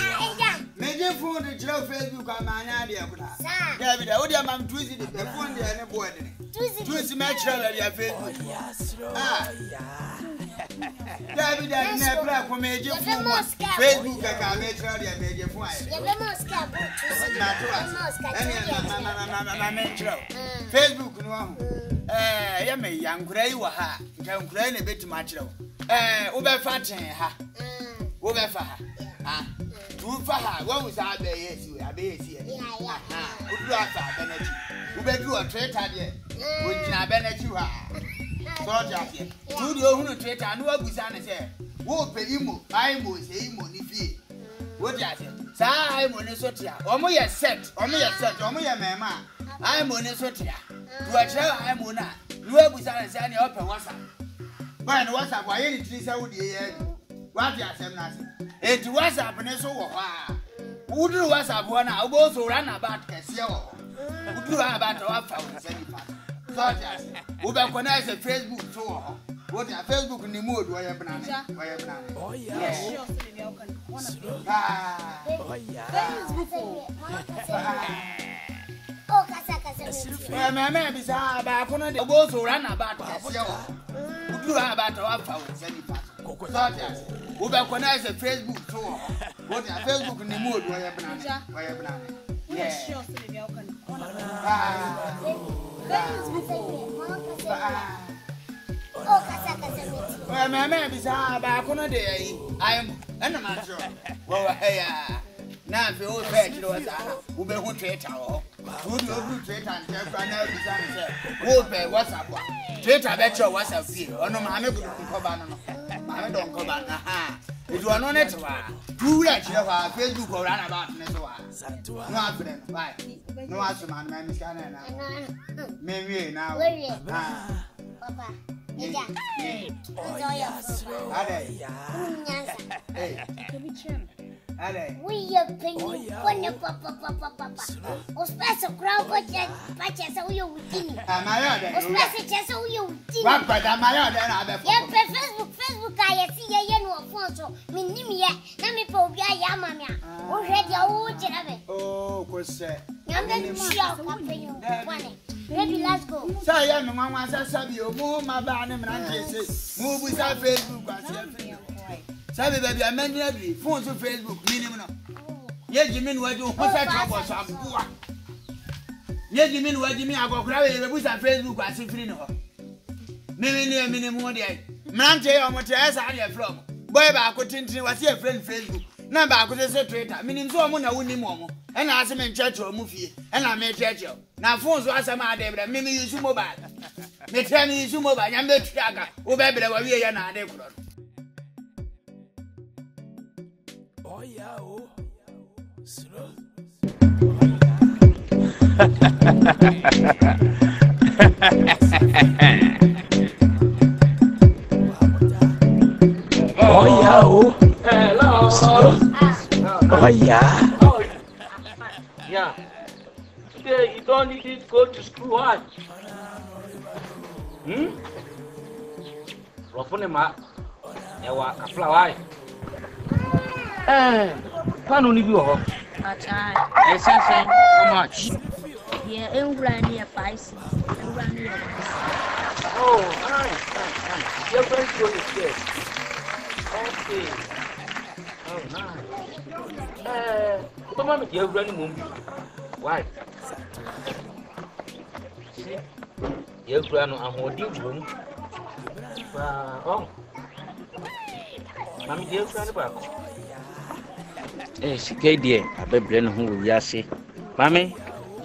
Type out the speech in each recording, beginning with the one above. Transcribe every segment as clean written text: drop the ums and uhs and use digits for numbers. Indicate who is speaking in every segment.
Speaker 1: Oh yeah. Major phone to Joe Facebook on my idea. David, I would have my Twizy the phone there and board. Twizy natural at your Facebook. David, I never for Major Facebook. I can make sure you made your phone. Facebook, no. I am a young gray or ha. Can cry a bit much. Over fat, ha. Over fat. Ufaha, what was our day? You are busy. You better do a trade idea. Which I bet you are. So, Jackie, do the owner trade and what was on his hair? Whoop, Imo, I was a money fee. What Jackie? I'm on a sotia. Only a set, only a mamma. I'm on a sotia. To a child, I'm on a. You was on a sandy upper WhatsApp. But WhatsApp, why any trees out here? What you are nothing. It was happening so who do was up one? I also ran about Casio. Who do about our family? Who recognize the Facebook so what a Facebook in the mood where you're banana? Oh, yeah. My man is about one of the also ran about Casio. Who do about our family? Who recognize the Facebook so what a Facebook in the mood where you're banana? Yes, well, my man is back on a day. I am an amateur. Well, hey, now the old page who be who trade our who do trade and now design who pay what's up. Trade a better WhatsApp fee. Oh, no, I'm I don't come back. It was no network. Two letters of our Facebook or run about network. No accident. Why? No accident, man. Miss Canada. Maybe now. Papa. We have been papa. O special crowd patches so you would see. O special chess so you would see. What but am I on Facebook I see a no photo. Minimia, Nami Pobia Yamamia. Already a wood jabby. Oh, was said. Maybe let's go. So I am Mamma Sabio, move my banner and move without Facebook. Sabe baby, I meant every phone to Facebook minimum. Yes, you mean what you want to trouble? Yes, you mean what you mean? I go grab it with Facebook as if you know. Maybe minimum day. Mante or what else are you from? Boy, I could think you was your friend Facebook. Number I could say traitor, meaning so much I wouldn't more. And I am in church or movie, and I made church. Now phones was a mad, but maybe you should mobile. May tell me you mobile, I'm the tracker, or baby, we are not able. Oh, yeah, oh, slow. Oh, yeah, oh, hello, slow. Oh, yeah. Yeah. Today you don't need to go to school, what? Rofonema, Ewa, Kapla, can't only do a how much? Yeah, and run near Pice. Oh, nice. Your friends go to school. Okay.
Speaker 2: Mama, you're running. Why? You're running. I'm holding room. Oh, I'm dear friend about. Eh, she gave dear. I bet Brennan who will say, Mammy,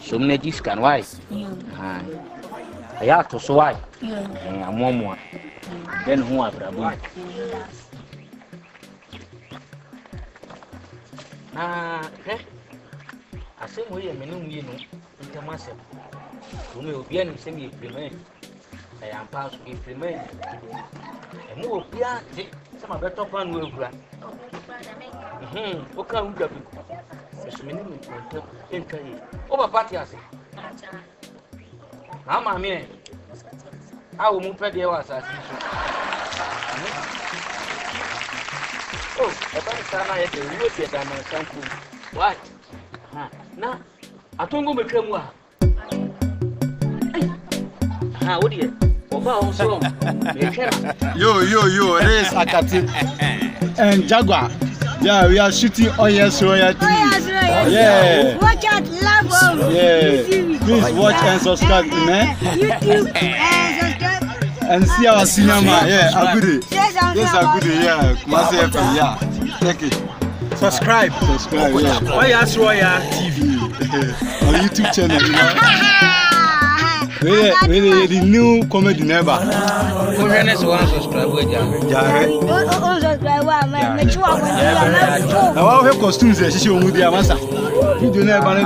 Speaker 2: so many gifts can why? I have to so why? I'm one more. Then who are Brabant? I say, we are many, you know, into myself. You may be any semi implement. I am past implement. And more piano, some of the top one will grab. What can we do? It's minimum in Kay. Over party, I say. Now, I mean, I will move the hours as oh, about the time I had to look at them and something. What? Now, I don't go between one. How would you?
Speaker 3: Yo, this is Akati and Jaguar. Yeah, we are shooting Oyas Royalty. Yeah.
Speaker 4: Watch out, love.
Speaker 3: Yeah. Please watch and subscribe, man.
Speaker 4: YouTube and subscribe.
Speaker 3: And see our cinema. Yeah, Agudi. Yes, Agudi. Yeah, Kumasi FM. Yeah. Thank you. Subscribe. Yeah. Oyas Royal TV. On YouTube channel, you know. Really, the new comedy never.
Speaker 2: One subscribe with
Speaker 3: our costumes, she will be a master. You do never know.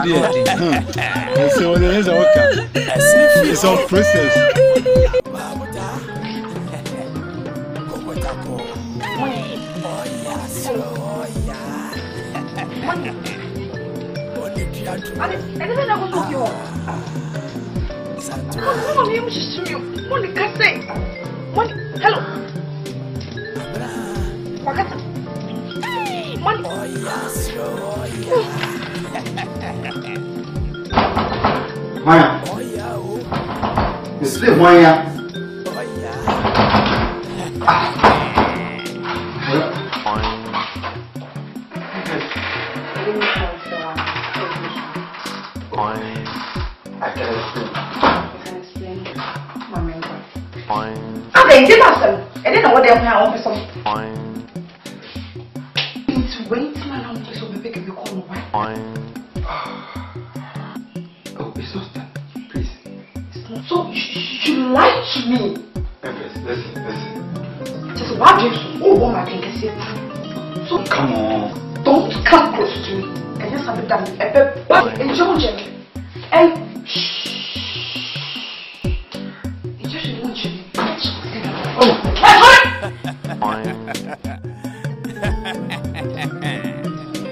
Speaker 3: So there is a worker. It's all process.
Speaker 4: Hello.
Speaker 3: Maya. It's still Maya.
Speaker 4: Okay, did awesome. I didn't know what they're playing for some. It's wait, man. So we pick up your call.
Speaker 3: Oh, it's not that. Please.
Speaker 4: So you lied to me.
Speaker 3: Listen.
Speaker 4: Just why do you so woman can see? So
Speaker 3: Come on.
Speaker 4: don't come close to me. And just have it done. But enjoy it. And you just want you. Oh,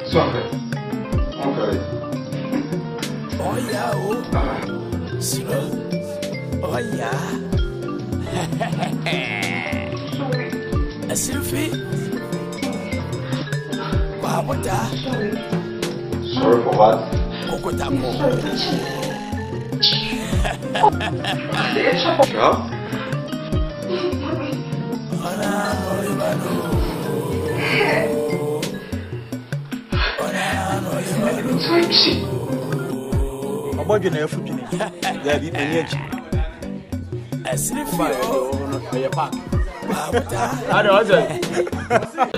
Speaker 3: So okay.
Speaker 5: Oh yeah, slow. Oh yeah. A selfie. Babota.
Speaker 3: Sorry for what?
Speaker 5: Okotamo.
Speaker 3: Yeah?
Speaker 6: About your nephew, there be any edge.
Speaker 5: A selfie.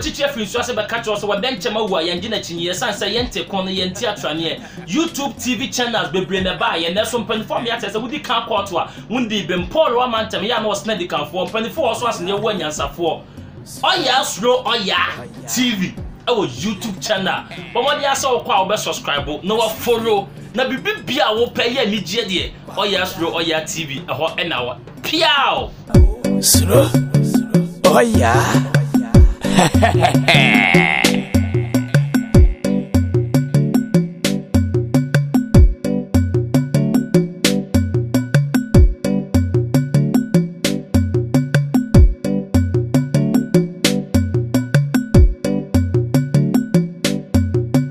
Speaker 2: Teacher free so say catch us we bench ma wa yen gina chinye san say yente kon yen theatre ne YouTube TV channels bebre na ba yen so mpanifo ya tese wudi kan court a wundi bem Paul wa mantem ya na osna di kan fo mpanifo so ase ne wa nyansafo oya slow oya TV our YouTube channel but what you say kwa we subscribe no wa follow na bibia wo pay ya ni gie de oya slow oya TV eho na wa piao
Speaker 5: Slow. Oh yeah.